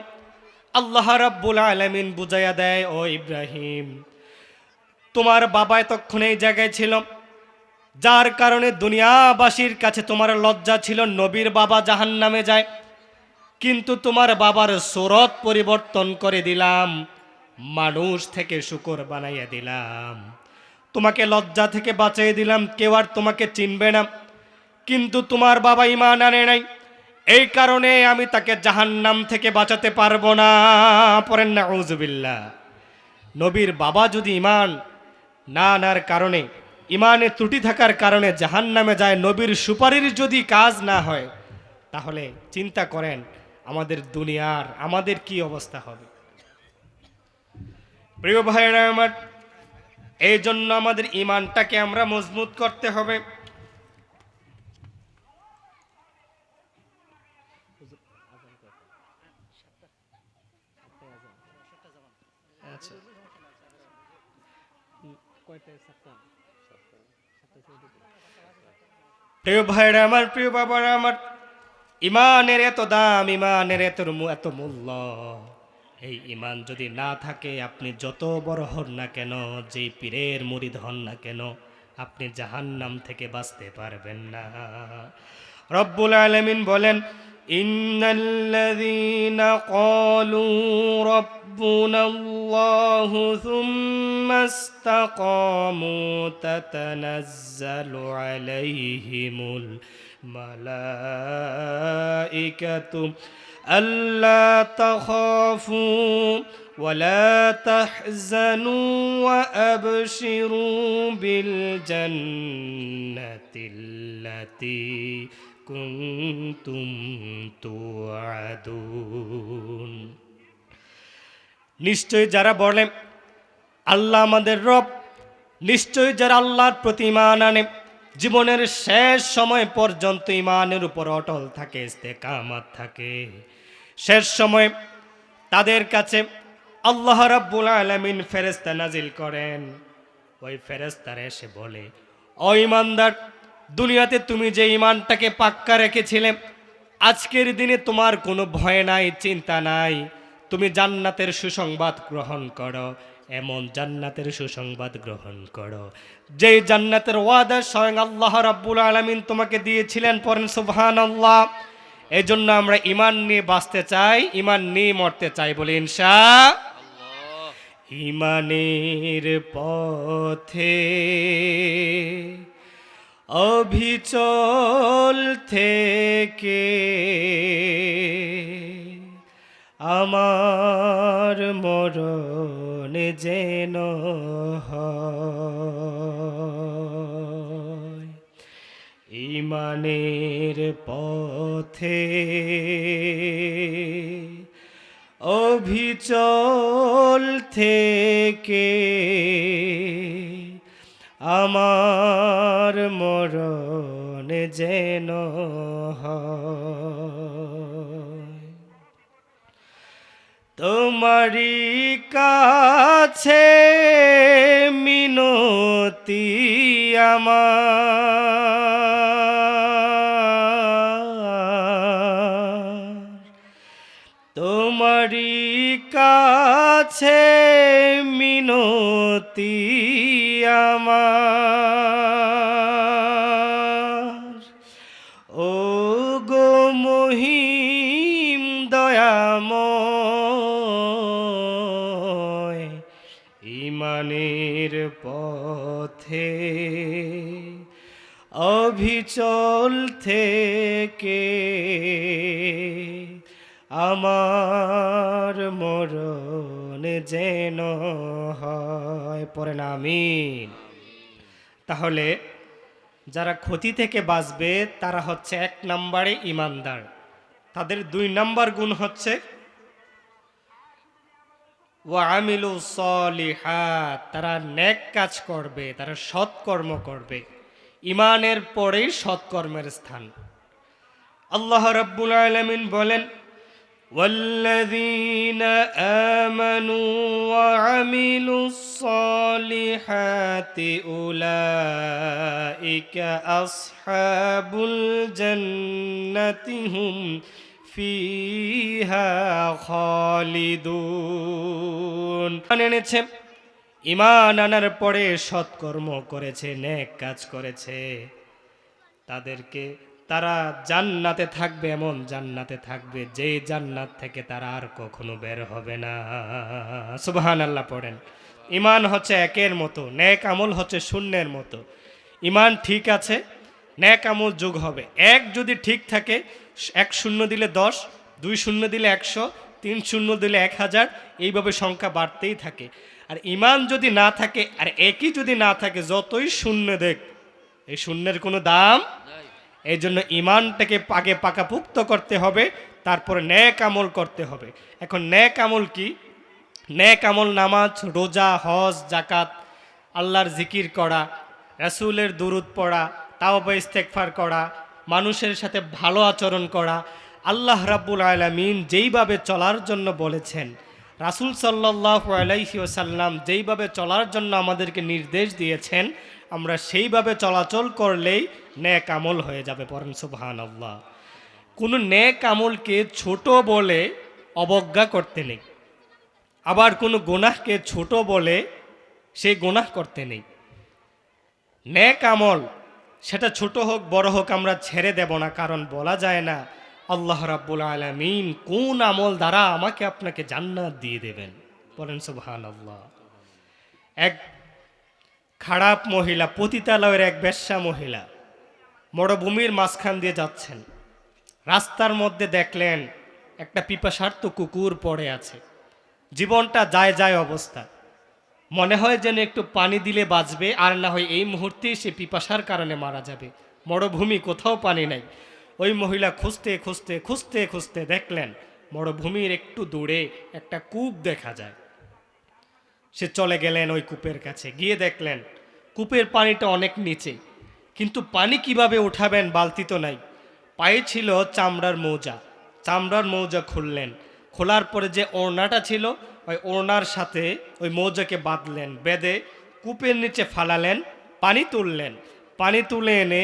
আল্লাহ রাব্বুল আলামিন বুঝাইয়া দেয়, ও ইব্রাহিম, তোমার বাবা এতক্ষণ এই জায়গায় ছিল, যার কারণে দুনিয়াবাসীর কাছে তোমার লজ্জা ছিল, নবীর বাবা জাহান্নামে যায়, কিন্তু তোমার বাবার সুরত পরিবর্তন করে দিলাম, মানুষ থেকে শূকর বানাইয়া দিলাম, তোমাকে লজ্জা থেকে বাঁচিয়ে দিলাম, কেউ আর তোমাকে চিনবে না, কিন্তু তোমার বাবা ঈমান আনে নাই, এই কারণে আমি তাকে জাহান্নাম থেকে বাঁচাতে পারবো না। পড়েন নাউযুবিল্লাহ। নবীর বাবা যদি ঈমান না আনার কারণে, ঈমানে ত্রুটি থাকার কারণে জাহান্নামে যায়, নবীর সুপারিশ যদি কাজ না হয়, তাহলে চিন্তা করেন আমাদের দুনিয়ার আমাদের কি অবস্থা হবে। প্রিয় ভাইরা আমার, এই জন্য আমাদের ঈমানটাকে আমরা মজবুত করতে হবে। প্রিয় ভাইরা আমার, প্রিয় বাবারা আমার, ঈমানের এত দাম, ঈমানের এত মূল্য। এই ঈমান যদি না থাকে, আপনি যত বড় হন না কেন, যেই পীরের মুরিদ হন না কেন, আপনি জাহান্নাম থেকে বাঁচতে পারবেন না। রব্বুল আলামিন বলেন, ইন্নাল্লাযীনা ক্বালু রাব্বুনাল্লাহু সুম্মা ইসতাকামু তাতানাজ্জালু আলাইহিমুল মালাইকাতু আল্লা তাখাফু ওয়ালা তাহজানু ওয়া আবশিরু বিল জান্নাতিল্লাতী কুনতুম তুআদুন। নিশ্চয় যারা বলে আল্লাহ আমাদের রব, নিশ্চয় যারা আল্লাহর প্রতি ঈমান আনে, জীবনের শেষ সময় পর্যন্ত ঈমানের উপর অটল থাকে, ইস্তেকামাত থাকে, শেষ সময় তাদের কাছে আল্লাহ রাব্বুল আলামিন ফেরেশতা নাজিল করেন। ওই ফেরেশতারা এসে বলে, ও ঈমানদার, দুনিয়াতে তুমি যে ঈমানটাকে পাক্কা রেখেছিলে, আজকের দিনে তোমার কোনো ভয় নাই, চিন্তা নাই, তুমি জান্নাতের সুসংবাদ গ্রহণ করো, এমন জান্নাতের সুসংবাদ গ্রহণ করো যেই জান্নাতের ওয়াদা স্বয়ং আল্লাহ রাব্বুল আলামিন তোমাকে দিয়েছিলেন। পড়েন সুবহানাল্লাহ। এই জন্য আমরা ঈমান নিয়ে বাঁচতে চাই, ঈমান নিয়ে মরতে চাই, বলি ইনশাআল্লাহ। ঈমানের পথে অবিচল থেকে আমার মরণ যেন হয়। ঈমানের পথে অবিচল থেকে আমার মরণ যেন হয়। তোমারি কাছে মিনতি আমার, তোমারি কাছে মিনতি আমার, ও গো মহিম দয়াময়, ঈমানের পথে অবিচল থেকে আমার মরণ যেন হয়। পড়েন আমিন। তাহলে যারা ক্ষতি থেকে বাঁচবে তারা হচ্ছে 1 নম্বরে ঈমানদার। তাদের 2 নম্বর গুণ হচ্ছে ওয়া আমিলু সলিহাত, তারা নেক কাজ করবে, তারা সৎকর্ম করবে। ঈমানের পরেই সৎকর্মের স্থান। আল্লাহ রাব্বুল আলামিন বলেন, والذين آمنوا وعملوا الصالحات أولئك أصحاب الجنة هم فيها خالدون। এনেছে, ঈমান আনার পরে সৎকর্ম করেছে, নেক কাজ করেছে, তারা জান্নাতে থাকবে, এমন জান্নাতে থাকবে যে জান্নাত থেকে তারা আর কখনো বের হবে না। সুবহানাল্লাহ পড়েন। ঈমান হচ্ছে 1-এর মতো, নেক আমল হচ্ছে 0-এর মতো। ঈমান ঠিক আছে, ন্যাক আমল যোগ হবে। এক যদি ঠিক থাকে, 1 শূন্য দিলে 10, 2 শূন্য দিলে 100, 3 শূন্য দিলে 1000, এইভাবে সংখ্যা বাড়তেই থাকে। আর ইমান যদি না থাকে, আর একই যদি না থাকে, যতই শূন্য দেখ, এই শূন্যের কোনো দাম। এই জন্য ইমানটাকে আগে পাকাপুক্ত করতে হবে, তারপরে ন্যাক আমল করতে হবে। এখন ন্যাক আমল কি? ন্যাক আমল নামাজ, রোজা, হজ, জাকাত, আল্লাহর জিকির করা, রাসূলের দুরূদ পড়া, তাওবা ইস্তেগফার করা, মানুষের সাথে ভালো আচরণ করা। আল্লাহ রাব্বুল আলামিন যেইভাবে চলার জন্য বলেছেন, রাসূল সাল্লাল্লাহু আলাইহি ওয়াসাল্লাম যেইভাবে চলার জন্য আমাদেরকে নির্দেশ দিয়েছেন, আমরা সেইভাবে চলাচল করলেই নেক আমল হয়ে যাবে। পড়েন সুবহানাল্লাহ। কোনো নেক আমলকে ছোট বলে অবজ্ঞা করতে নেই, আবার কোনো গুনাহকে ছোট বলে সেই গুনাহ করতে নেই। নেক আমল সেটা ছোট হোক বড় হোক আমরা ছেড়ে দেব না, কারণ বলা যায় না আল্লাহ রাব্বুল আলামিন কোন আমল দ্বারা আমাকে আপনাকে জান্নাত দিয়ে দেবেন। বলেন সুবহানাল্লাহ। এক খারাপ মহিলা, পতিতালয়ের এক বেশ্যা মহিলা, মরুভূমির মাঝখান দিয়ে যাচ্ছেন। রাস্তার মধ্যে দেখলেন একটা পিপাসার্ত কুকুর পড়ে আছে, জীবনটা যায় যায় অবস্থা। মনে হয় যেন একটু পানি দিলে বাঁচবে, আর না হয় এই মুহূর্তেই সে পিপাসার কারণে মারা যাবে। মরুভূমি, কোথাও পানি নাই। ওই মহিলা খুঁজতে খুঁজতে খুঁজতে খুঁজতে দেখলেন মরুভূমির একটু দূরে একটা কূপ দেখা যায়। সে চলে গেলেন ওই কূপের কাছে, গিয়ে দেখলেন কূপের পানিটা অনেক নিচে, কিন্তু পানি কিভাবে উঠাবেন, বালতি তো নাই। পায়ে ছিল চামড়ার মৌজা, চামড়ার মৌজা খুললেন। খোলার পরে যে ওড়নাটা ছিল, ওই ওড়নার সাথে ওই মৌজাকে বাঁধলেন, বেঁধে কূপের নিচে ফালালেন, পানি তুললেন। পানি তুলে এনে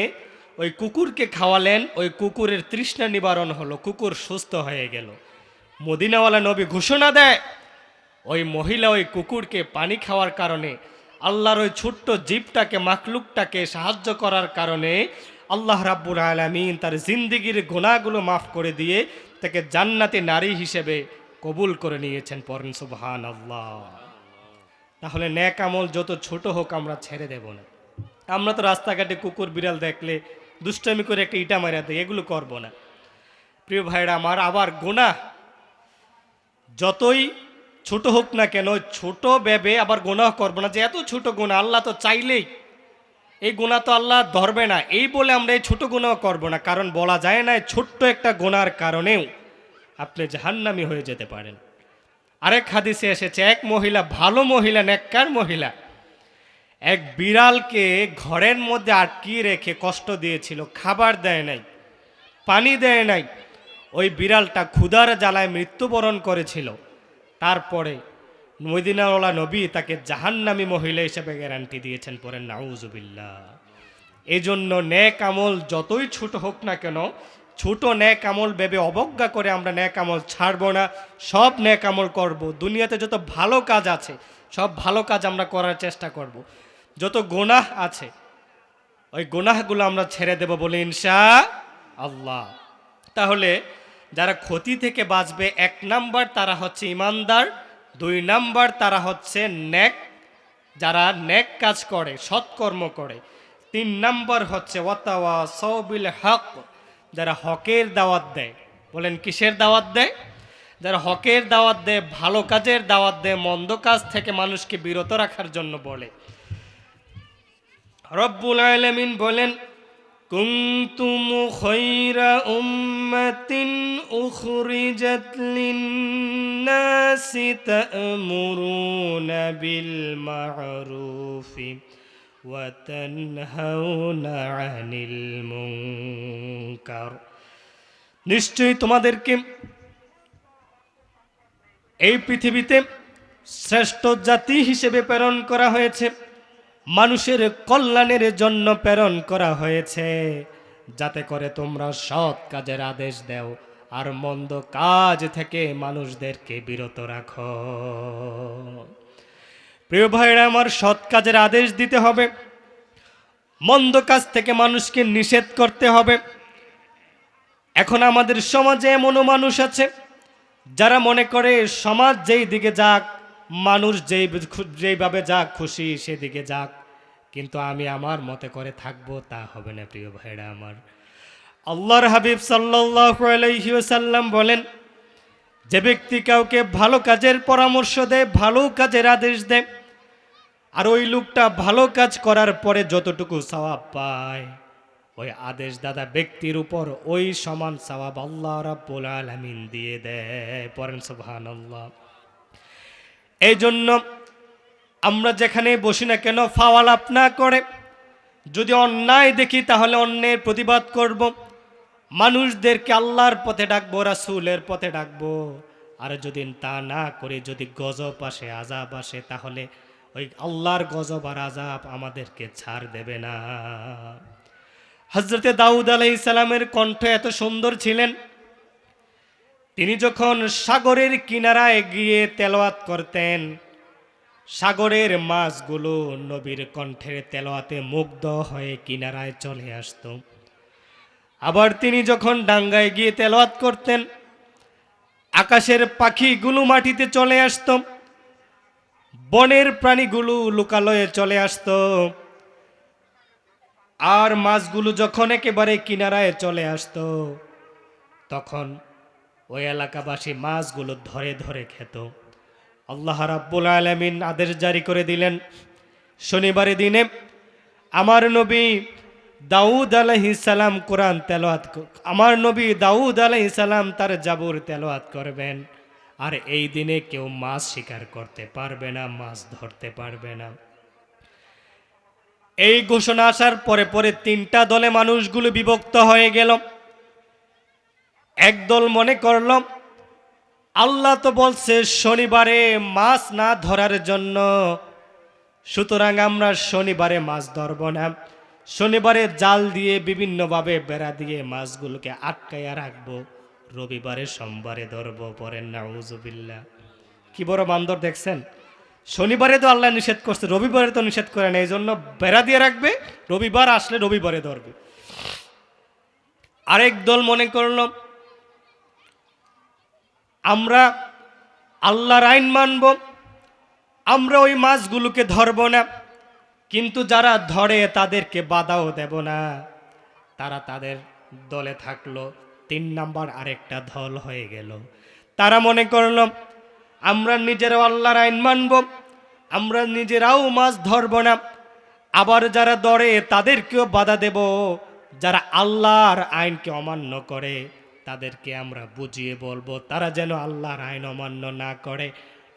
ওই কুকুরকে খাওয়ালেন। ওই কুকুরের তৃষ্ণা নিবারণ হলো, কুকুর সুস্থ হয়ে গেল। মদিনাওয়ালা নবী ঘোষণা দেয়, ওই মহিলা ওই কুকুরকে পানি খাওয়ার কারণে, আল্লাহর ওই ছোট্ট জীবটাকে, মাখলুকটাকে সাহায্য করার কারণে আল্লাহ রাব্বুল আলামিন তার জিন্দেগির গুনাহগুলো মাফ করে দিয়ে তাকে জান্নাতি নারী হিসেবে কবুল করে নিয়েছেন। পড়েন সুবহানাল্লাহ। তাহলে নেক আমল যত ছোট হোক আমরা ছেড়ে দেব না। আমরা তো রাস্তাঘাটে কুকুর বিড়াল দেখলে দুষ্টামি করে একটা ইটা মারা দেয়, এগুলো করব না। প্রিয় ভাইরা আমার, আবার গুনাহ যতই ছোট হোক না কেন, ছোট ভেবে আবার গুনাহ করবো না যে এত ছোট গুনাহ, আল্লাহ তো চাইলেই এই গুনাহ তো আল্লাহ ধরবে না, এই বলে আমরা এই ছোট গুনাহ করব না। কারণ বলা যায় না ছোট্ট একটা গুনার কারণেও আপনি জাহান্নামী হয়ে যেতে পারেন। আরেক হাদিসে এসেছে, এক মহিলা, ভালো মহিলা, নেককার মহিলা, এক বিড়ালকে ঘরের মধ্যে আটকিয়ে রেখে কষ্ট দিয়েছিল, খাবার দেয় নাই, পানি দেয় নাই। ওই বিড়ালটা ক্ষুধার জ্বালায় মৃত্যুবরণ করেছিল। তারপরে মদিনাওয়ালা নবী তাকে জাহান্নামী মহিলা হিসেবে গ্যারান্টি দিয়েছেন। পড়েন নাউজুবিল্লাহ। এই জন্য নেক আমল যতই ছোট হোক না কেন, ছোট নেক আমল ভেবে অবজ্ঞা করে আমরা নেক আমল ছাড়বো না, সব নেক আমল করব। দুনিয়াতে যত ভালো কাজ আছে সব ভালো কাজ আমরা করার চেষ্টা করব। যত গুনাহ আছে ওই গুনাহগুলো আমরা ছেড়ে দেব বলে ইনশাআল্লাহ। তাহলে যারা ক্ষতি থেকে বাঁচবে, 1 নাম্বার তারা হচ্ছে ইমানদার, 2 নাম্বার তারা হচ্ছে নেক, যারা নেক কাজ করে, সৎকর্ম করে, 3 নাম্বার হচ্ছে ওয়াতাওয়াসাউ বিল হক, যারা হকের দাওয়াত দেয়। বলেন কিসের দাওয়াত দেয়? যারা হকের দাওয়াত দেয়, ভালো কাজের দাওয়াত দেয়, মন্দ কাজ থেকে মানুষকে বিরত রাখার জন্য বলে। রব্বুল আলামিন বলেন, কুনতুম খায়রা উম্মাতিন উখরিজাত লিন-নাসি তা'মুরুনা বিল মা'রুফি ওয়া তানহাউনা আনিল মুনকার। নিশ্চয়ই তোমাদেরকে এই পৃথিবীতে শ্রেষ্ঠ জাতি হিসেবে প্রেরণ করা হয়েছে, মানুষের কল্যাণের জন্য প্রেরণ করা হয়েছে, যাতে করে তোমরা সৎ কাজের আদেশ দাও আর মন্দ কাজ থেকে মানুষদেরকে বিরত রাখো। প্রিয় ভাইরা আমার, সৎ কাজের আদেশ দিতে হবে, মন্দ কাজ থেকে মানুষকে নিষেধ করতে হবে। এখন আমাদের সমাজে এমনও মানুষ আছে যারা মনে করে সমাজ যেই দিকে যাক, মানুষ যেইভাবে যাক খুশি সেদিকে যাক, কিন্তু আমি আমার মতে করে থাকবো, তা হবে না প্রিয় ভাইরা আমার। আল্লাহর হাবিব সাল্লাল্লাহু আলাইহি ওয়াসাল্লাম বলেন, যে ব্যক্তি কাউকে ভালো কাজের পরামর্শ দেয়, ভালো কাজের আদেশ দেয়, আর ওই লোকটা ভালো কাজ করার পরে যতটুকু সওয়াব পায়, ওই আদেশ দাদা ব্যক্তির উপর ওই সমান সওয়াব আল্লাহ রাব্বুল আলামিন দিয়ে দেয়। পড়েন সুবহানাল্লাহ। এই জন্য আমরা যেখানে বসি না কেন, ফাওয়াল আপনা করে যদি অন্যায় দেখি তাহলে অন্যের প্রতিবাদ করব, মানুষদেরকে আল্লাহর পথে ডাকবো, রাসূলের পথে ডাকবো। আর যদি তা না করে যদি গজব আসে, আযাব আসে, তাহলে ওই আল্লাহর গজব আর আযাব আমাদেরকে ছাড় দেবে না। হযরতে দাউদ আলাইহিস সালামের কণ্ঠ এত সুন্দর ছিলেন, তিনি যখন সাগরের কিনারায় গিয়ে তেলাওয়াত করতেন, সাগরের মাছগুলো নবীর কণ্ঠের তেলাওয়াতে মুগ্ধ হয়ে কিনারায় চলে আসতো। আবার তিনি যখন ডাঙ্গায় গিয়ে তেলাওয়াত করতেন, আকাশের পাখিগুলো মাটিতে চলে আসতো, বনের প্রাণীগুলো লোকালয়ে চলে আসতো। আর মাছগুলো যখন একেবারে কিনারায় চলে আসতো, তখন ওই এলাকাবাসী মাছগুলো ধরে ধরে খেত। আল্লাহ রাব্বুল আলামিন আদেশ জারি করে দিলেন, শনিবারের দিনে আমার নবী দাউদ আলাইহিস সালাম কোরআন তেলাওয়াত, আমার নবী দাউদ আলাইহিস সালাম তার জাবুর তেলাওয়াত করবেন। আর এই দিনে কেউ মাছ শিকার করতে পারবে না, মাছ ধরতে পারবে না। এই ঘোষণা আসার পরে পরে তিনটা দলে মানুষগুলো বিভক্ত হয়ে গেল। একদল মনে করল, আল্লাহ তো বলছে শনিবারে মাছ না ধরার জন্য, সুতরাং আমরা শনিবারে মাছ ধরব না, শনিবারে জাল দিয়ে বিভিন্নভাবে বেড়া দিয়ে মাছগুলোকে আটকাইয়া রাখবো, রবিবারে সোমবারে ধরব। পড়েন নাউজুবিল্লাহ। কি বড় বান্দর দেখছেন! শনিবারে তো আল্লাহ নিষেধ করছে, রবিবারে তো নিষেধ করে না, এই জন্য বেড়া দিয়ে রাখবে, রবিবার আসলে রবিবারে ধরবে। আরেক দল মনে করল, আমরা আল্লাহর আইন মানব, আমরা ওই মাছগুলোকে ধরব না, কিন্তু যারা ধরে তাদেরকে বাধাও দেব না। তারা তাদের দলে থাকলো। 3 নাম্বার আরেকটা দল হয়ে গেল। তারা মনে করল, আমরা নিজেরাও আল্লাহর আইন মানব, আমরা নিজেরাও মাছ ধরব না, আবার যারা ধরে তাদেরকেও বাধা দেব। যারা আল্লাহর আইনকে অমান্য করে তাদেরকে আমরা বুঝিয়ে বলবো তারা যেন আল্লাহর আইন অমান্য না করে।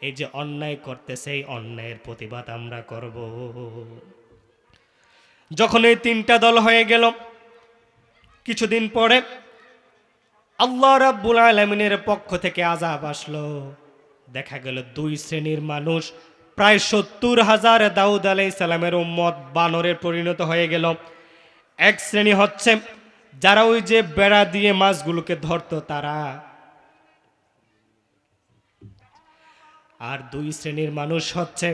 এই যে অন্যায় করতেছে, এই অন্যায়ের প্রতিবাদ আমরা করব। যখন এই 3টা দল হয়ে গেল, কিছুদিন পরে আল্লাহ রাব্বুল আলামিনের পক্ষ থেকে আযাব আসলো। দেখা গেল 2 শ্রেণীর মানুষ, প্রায় 70,000 দাউদ আলাইহিস সালামের উম্মত বানরে পরিণত হয়ে গেল। এক শ্রেণী হচ্ছে যারা ওই যে বেড়া দিয়ে মাছগুলোকে ধরতো তারা, আর 2 শ্রেণীর মানুষ হচ্ছে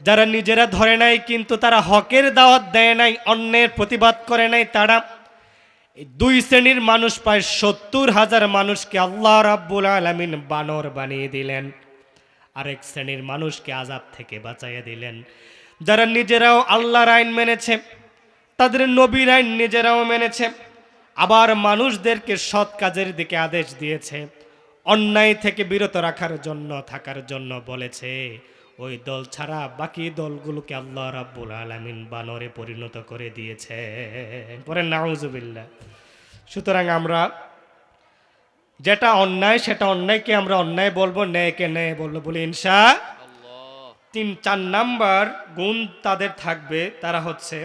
যারা নিজেরা ধরে নাই কিন্তু তারা হকের দাওয়াত দেয় নাই, অন্যের প্রতিবাদ করে নাই। তারা 2 শ্রেণীর মানুষ, প্রায় 70,000 মানুষকে আল্লাহ রাব্বুল আলামিন বানর বানিয়ে দিলেন। আরেক শ্রেণীর মানুষকে আযাব থেকে বাঁচাইয়া দিলেন, যারা নিজেরাও আল্লাহর আইন মেনেছে, তাদের নবীর আইন নিজেরাও মেনেছে, আবার মানুষদেরকে সৎ কাজের দিকে আদেশ দিয়েছে, অন্যায় থেকে বিরত রাখার জন্য থাকার জন্য বলেছে। ওই দল ছাড়া বাকি দলগুলোকে আল্লাহ রাব্বুল আলামিন বানরে পরিণত করে দিয়েছে। পরে নাউজুবিল্লাহ। সুতরাং আমরা যেটা অন্যায় সেটা অন্যায়কে আমরা অন্যায় বলবো, ন্যায়কে ন্যায় বলবো বলি ইনশাআল্লাহ। 3-4 নাম্বার গুণ তাদের থাকবে, তারা হচ্ছে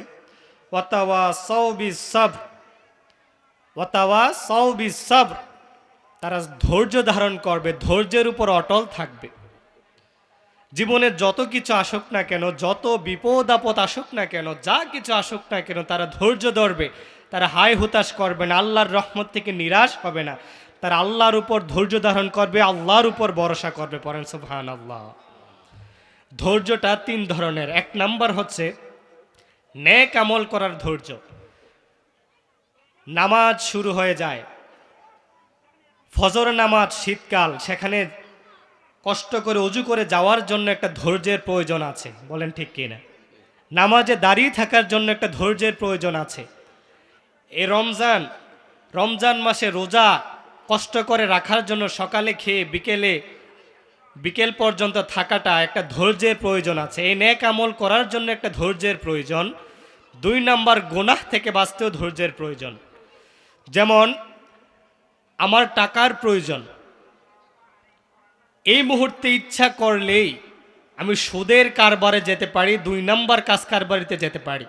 ওয়াতাওয়াসাউ বিস-সাবর, ওয়াতাওয়াসাউ বিস-সাবর। তারা ধৈর্য ধারণ করবে, ধৈর্যের উপর অটল থাকবে। জীবনে যত কিছু আসুক না কেন, যত বিপদ আপদ আসুক না কেন, যা কিছু আসুক না কেন, তারা ধৈর্য ধরবে, তারা হায় হুতাশ করবে না, আল্লাহর রহমত থেকে নিরাশ হবে না, তারা আল্লাহর উপর ধৈর্য ধারণ করবে, আল্লাহর উপর ভরসা করবে। পড়েন সুবহানাল্লাহ। ধৈর্যটা 3 ধরনের। 1 নাম্বার হচ্ছে নেক আমল করার ধৈর্য। নামাজ শুরু হয়ে যায়, ফজর নামাজ, শীতকাল, সেখানে কষ্ট করে অজু করে যাওয়ার জন্য একটা ধৈর্যের প্রয়োজন আছে, বলেন ঠিক কিনা? নামাজে দাঁড়িয়ে থাকার জন্য একটা ধৈর্যের প্রয়োজন আছে। এই রমজান মাসে রোজা কষ্ট করে রাখার জন্য সকালে খেয়ে বিকেল পর্যন্ত থাকাটা একটা ধৈর্যের প্রয়োজন আছে। এই নেক আমল করার জন্য একটা ধৈর্যের প্রয়োজন। 2 নাম্বার, গুনাহ থেকে বাঁচতেও ধৈর্যের প্রয়োজন। যেমন আমার টাকার প্রয়োজন, এই মুহূর্তে ইচ্ছা করলেই আমি সুদের কারবারে যেতে পারি, 2 নাম্বার কাজ কারবারিতে যেতে পারি,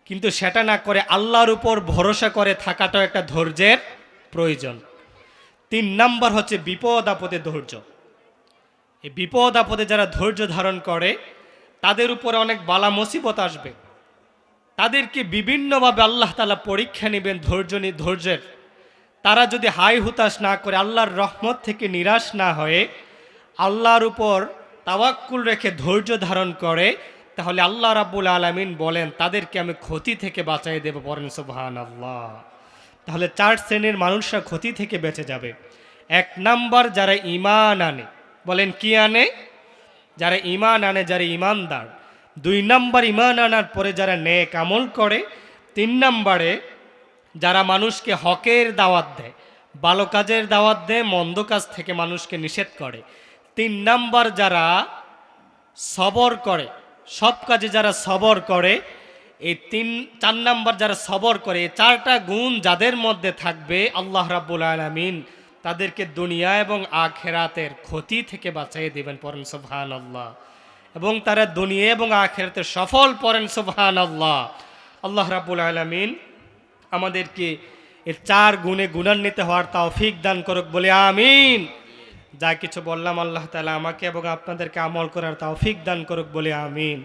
কিন্তু সেটা না করে আল্লাহর উপর ভরসা করে থাকাটাও একটা ধৈর্যের প্রয়োজন। 3 নাম্বার হচ্ছে বিপদ আপদে ধৈর্য। এই বিপদ আপদে যারা ধৈর্য ধারণ করে তাদের উপরে অনেক বালা মুসিবত আসবে, তাদেরকে বিভিন্নভাবে আল্লাহ তাআলা পরীক্ষা নেবেন ধৈর্যের। তারা যদি হাই হুতাশ না করে, আল্লাহর রহমত থেকে নিরাশ না হয়ে আল্লাহর উপর তাওয়াক্কুল রেখে ধৈর্য ধারণ করে, তাহলে আল্লাহ রাব্বুল আলামিন বলেন তাদেরকে আমি ক্ষতি থেকে বাঁচাই দেব। পড়েন সুবহানাল্লাহ। তাহলে 4 শ্রেণীর মানুষরা ক্ষতি থেকে বেঁচে যাবে। 1 নাম্বার, যারা ঈমান আনে। বলেন কি আনে? যারা ঈমান আনে, যারা ঈমানদার। 2 নাম্বার, ঈমান আনার পরে যারা নেক আমল করে। 3 নাম্বারে, যারা মানুষকে হকের দাওয়াত দেয়, ভালো কাজের দাওয়াত দেয়, মন্দ কাজ থেকে মানুষকে নিষেধ করে। 3 নাম্বার, যারা সবর করে, সব কাজে যারা সবর করে। এই 4 নাম্বার, যারা সবর করে। এই 4টা গুণ যাদের মধ্যে থাকবে, আল্লাহ রাব্বুল আলামিন তাদেরকে দুনিয়া এবং আখিরাতের ক্ষতি থেকে বাঁচিয়ে দিবেন। পড়েন সুবহানাল্লাহ। এবং তারা দুনিয়া এবং আখিরাতে সফল। পড়েন সুবহানাল্লাহ। আল্লাহ রাব্বুল আলামিন আমাদেরকে এর 4 গুণে গুণান্বিত হওয়ার তৌফিক দান করুক, বলে আমিন। যা কিছু বললাম আল্লাহ তাআলা আমাকে এবং আপনাদেরকে আমল করার তৌফিক দান করুক, বলে আমিন।